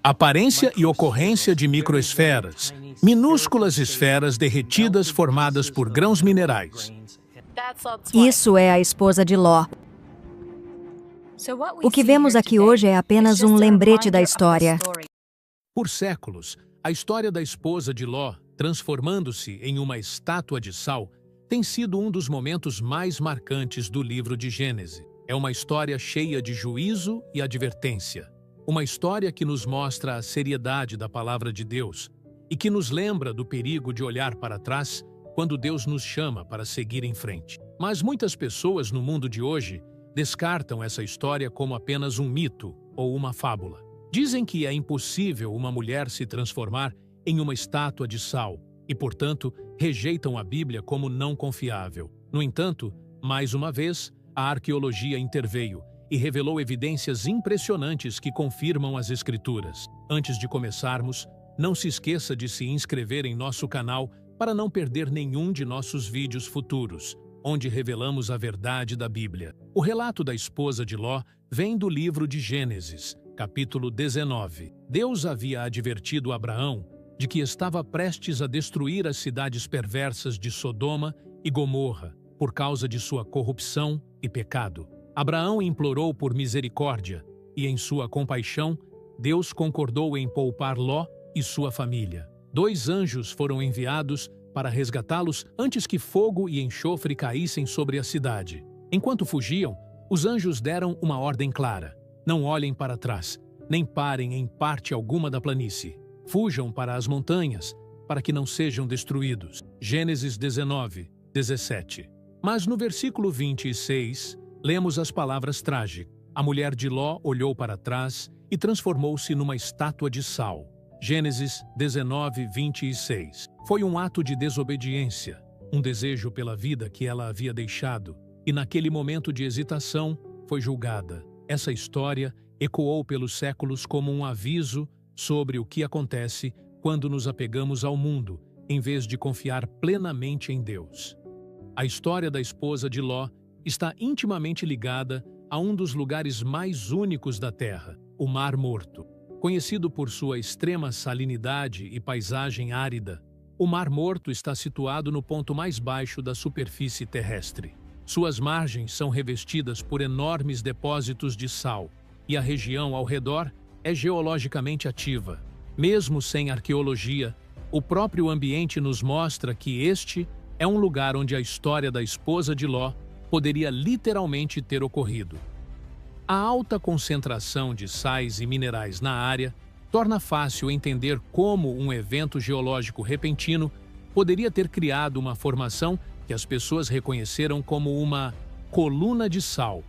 Aparência e ocorrência de microesferas, minúsculas esferas derretidas formadas por grãos minerais. Isso é a esposa de Ló. O que vemos aqui hoje é apenas um lembrete da história. Por séculos, a história da esposa de Ló, transformando-se em uma estátua de sal, tem sido um dos momentos mais marcantes do livro de Gênesis. É uma história cheia de juízo e advertência. Uma história que nos mostra a seriedade da palavra de Deus e que nos lembra do perigo de olhar para trás quando Deus nos chama para seguir em frente. Mas muitas pessoas no mundo de hoje descartam essa história como apenas um mito ou uma fábula. Dizem que é impossível uma mulher se transformar em uma estátua de sal e, portanto, rejeitam a Bíblia como não confiável. No entanto, mais uma vez, a arqueologia interveio e revelou evidências impressionantes que confirmam as Escrituras. Antes de começarmos, não se esqueça de se inscrever em nosso canal para não perder nenhum de nossos vídeos futuros, onde revelamos a verdade da Bíblia. O relato da esposa de Ló vem do livro de Gênesis, capítulo 19. Deus havia advertido Abraão de que estava prestes a destruir as cidades perversas de Sodoma e Gomorra por causa de sua corrupção e pecado. Abraão implorou por misericórdia e, em sua compaixão, Deus concordou em poupar Ló e sua família. 2 anjos foram enviados para resgatá-los antes que fogo e enxofre caíssem sobre a cidade. Enquanto fugiam, os anjos deram uma ordem clara: não olhem para trás, nem parem em parte alguma da planície. Fujam para as montanhas, para que não sejam destruídos. Gênesis 19, 17. Mas no versículo 26, lemos as palavras trágicas. A mulher de Ló olhou para trás e transformou-se numa estátua de sal. Gênesis 19, 26. Foi um ato de desobediência, um desejo pela vida que ela havia deixado, e naquele momento de hesitação foi julgada. Essa história ecoou pelos séculos como um aviso sobre o que acontece quando nos apegamos ao mundo, em vez de confiar plenamente em Deus. A história da esposa de Ló está intimamente ligada a um dos lugares mais únicos da Terra, o Mar Morto. Conhecido por sua extrema salinidade e paisagem árida, o Mar Morto está situado no ponto mais baixo da superfície terrestre. Suas margens são revestidas por enormes depósitos de sal, e a região ao redor é geologicamente ativa. Mesmo sem arqueologia, o próprio ambiente nos mostra que este é um lugar onde a história da esposa de Ló poderia literalmente ter ocorrido. A alta concentração de sais e minerais na área torna fácil entender como um evento geológico repentino poderia ter criado uma formação que as pessoas reconheceram como uma coluna de sal.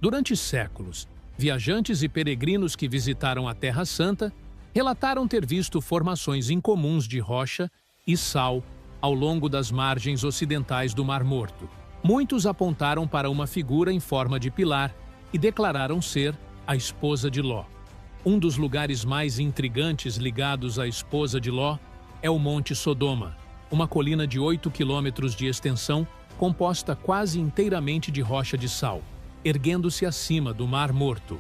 Durante séculos, viajantes e peregrinos que visitaram a Terra Santa relataram ter visto formações incomuns de rocha e sal ao longo das margens ocidentais do Mar Morto. Muitos apontaram para uma figura em forma de pilar e declararam ser a esposa de Ló. Um dos lugares mais intrigantes ligados à esposa de Ló é o Monte Sodoma, uma colina de 8 quilômetros de extensão composta quase inteiramente de rocha de sal, erguendo-se acima do Mar Morto.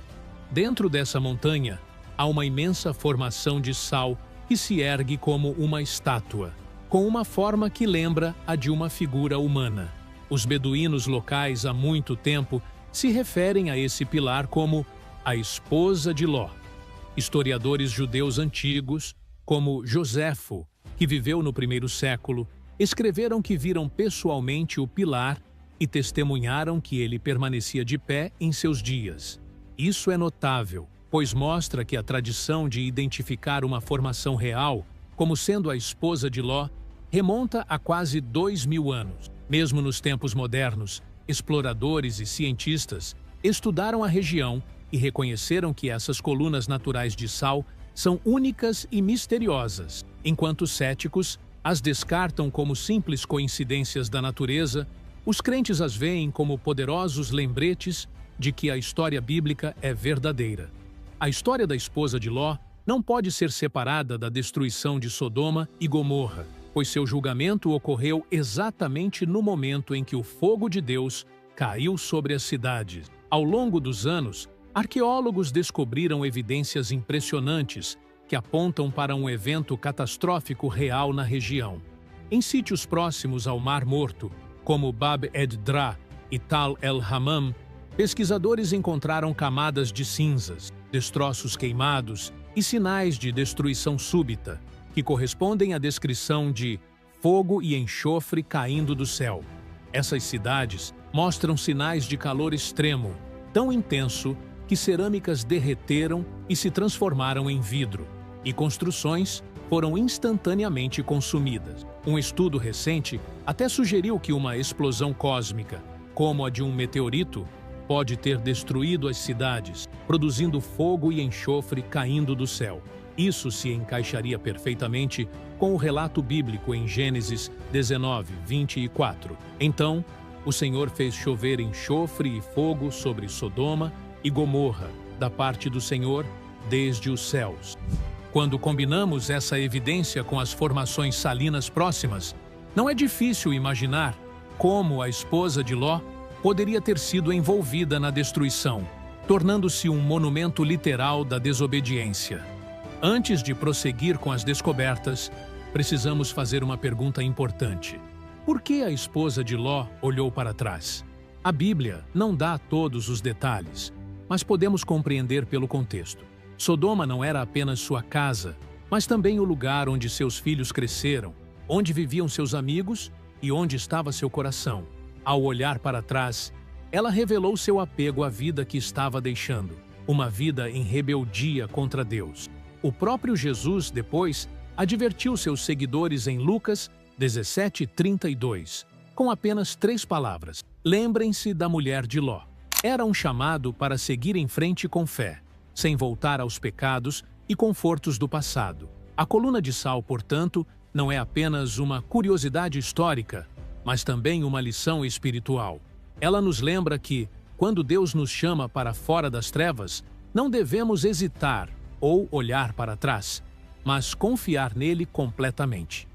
Dentro dessa montanha, há uma imensa formação de sal que se ergue como uma estátua, com uma forma que lembra a de uma figura humana. Os beduínos locais há muito tempo se referem a esse pilar como a esposa de Ló. Historiadores judeus antigos, como Joséfo, que viveu no 1º século, escreveram que viram pessoalmente o pilar e testemunharam que ele permanecia de pé em seus dias. Isso é notável, pois mostra que a tradição de identificar uma formação real como sendo a esposa de Ló remonta a quase 2000 anos. Mesmo nos tempos modernos, exploradores e cientistas estudaram a região e reconheceram que essas colunas naturais de sal são únicas e misteriosas, enquanto céticos as descartam como simples coincidências da natureza. Os crentes as veem como poderosos lembretes de que a história bíblica é verdadeira. A história da esposa de Ló não pode ser separada da destruição de Sodoma e Gomorra, pois seu julgamento ocorreu exatamente no momento em que o fogo de Deus caiu sobre as cidades. Ao longo dos anos, Arqueólogos descobriram evidências impressionantes que apontam para um evento catastrófico real na região. Em sítios próximos ao Mar Morto, como Bab ed-Dra e Tal el-Hammam, pesquisadores encontraram camadas de cinzas, destroços queimados e sinais de destruição súbita, que correspondem à descrição de fogo e enxofre caindo do céu. Essas cidades mostram sinais de calor extremo, tão intenso que cerâmicas derreteram e se transformaram em vidro, e construções foram instantaneamente consumidas. Um estudo recente até sugeriu que uma explosão cósmica, como a de um meteorito, pode ter destruído as cidades, produzindo fogo e enxofre caindo do céu. Isso se encaixaria perfeitamente com o relato bíblico em Gênesis 19, 24. Então, o Senhor fez chover enxofre e fogo sobre Sodoma e Gomorra, da parte do Senhor, desde os céus. Quando combinamos essa evidência com as formações salinas próximas, não é difícil imaginar como a esposa de Ló poderia ter sido envolvida na destruição, tornando-se um monumento literal da desobediência. Antes de prosseguir com as descobertas, precisamos fazer uma pergunta importante. Por que a esposa de Ló olhou para trás? A Bíblia não dá todos os detalhes, mas podemos compreender pelo contexto. Sodoma não era apenas sua casa, mas também o lugar onde seus filhos cresceram, onde viviam seus amigos e onde estava seu coração. Ao olhar para trás, ela revelou seu apego à vida que estava deixando, uma vida em rebeldia contra Deus. O próprio Jesus, depois, advertiu seus seguidores em Lucas 17:32, com apenas 3 palavras: lembrem-se da mulher de Ló. Era um chamado para seguir em frente com fé, sem voltar aos pecados e confortos do passado. A coluna de sal, portanto, não é apenas uma curiosidade histórica, mas também uma lição espiritual. Ela nos lembra que, quando Deus nos chama para fora das trevas, não devemos hesitar ou olhar para trás, mas confiar nele completamente.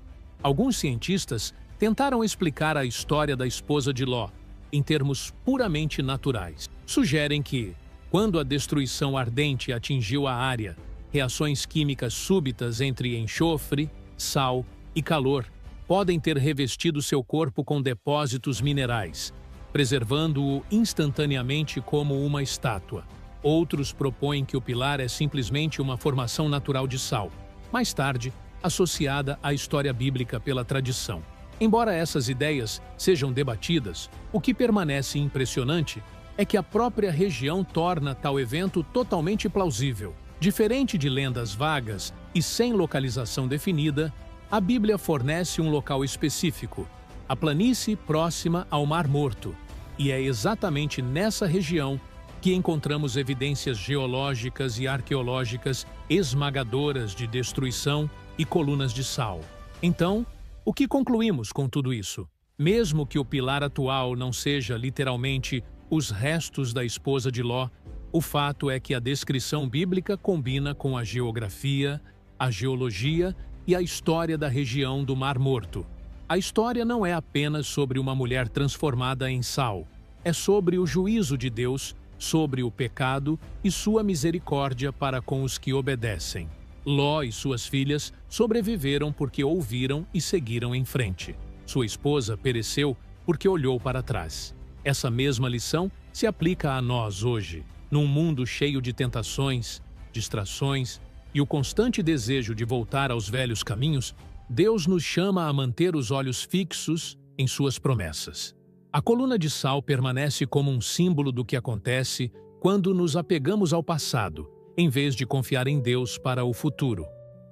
Alguns cientistas tentaram explicar a história da esposa de Ló em termos puramente naturais. Sugerem que, quando a destruição ardente atingiu a área, reações químicas súbitas entre enxofre, sal e calor podem ter revestido seu corpo com depósitos minerais, preservando-o instantaneamente como uma estátua. Outros propõem que o pilar é simplesmente uma formação natural de sal, mais tarde associada à história bíblica pela tradição. Embora essas ideias sejam debatidas, o que permanece impressionante é que a própria região torna tal evento totalmente plausível. Diferente de lendas vagas e sem localização definida, a Bíblia fornece um local específico, a planície próxima ao Mar Morto, e é exatamente nessa região que encontramos evidências geológicas e arqueológicas esmagadoras de destruição e colunas de sal. Então, o que concluímos com tudo isso? Mesmo que o pilar atual não seja literalmente os restos da esposa de Ló, o fato é que a descrição bíblica combina com a geografia, a geologia e a história da região do Mar Morto. A história não é apenas sobre uma mulher transformada em sal, é sobre o juízo de Deus, sobre o pecado e sua misericórdia para com os que obedecem. Ló e suas filhas sobreviveram porque ouviram e seguiram em frente. Sua esposa pereceu porque olhou para trás. Essa mesma lição se aplica a nós hoje, num mundo cheio de tentações, distrações e o constante desejo de voltar aos velhos caminhos. Deus nos chama a manter os olhos fixos em suas promessas. A coluna de sal permanece como um símbolo do que acontece quando nos apegamos ao passado, em vez de confiar em Deus para o futuro.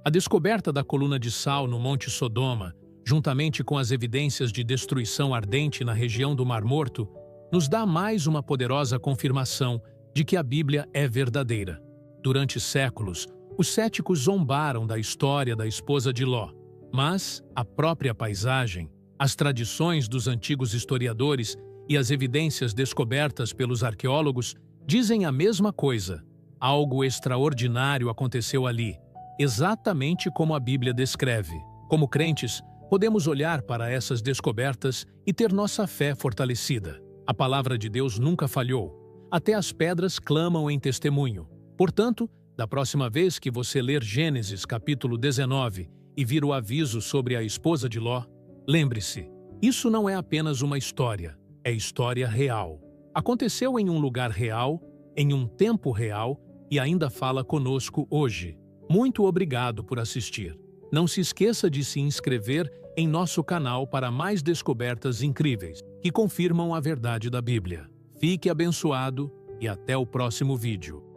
A descoberta da coluna de sal no Monte Sodoma, juntamente com as evidências de destruição ardente na região do Mar Morto, nos dá mais uma poderosa confirmação de que a Bíblia é verdadeira. Durante séculos, os céticos zombaram da história da esposa de Ló, mas a própria paisagem, as tradições dos antigos historiadores e as evidências descobertas pelos arqueólogos dizem a mesma coisa. Algo extraordinário aconteceu ali, exatamente como a Bíblia descreve. Como crentes, podemos olhar para essas descobertas e ter nossa fé fortalecida. A palavra de Deus nunca falhou. Até as pedras clamam em testemunho. Portanto, da próxima vez que você ler Gênesis capítulo 19 e vir o aviso sobre a esposa de Ló, lembre-se, isso não é apenas uma história, é história real. Aconteceu em um lugar real, em um tempo real e ainda fala conosco hoje. Muito obrigado por assistir. Não se esqueça de se inscrever em nosso canal para mais descobertas incríveis que confirmam a verdade da Bíblia. Fique abençoado e até o próximo vídeo.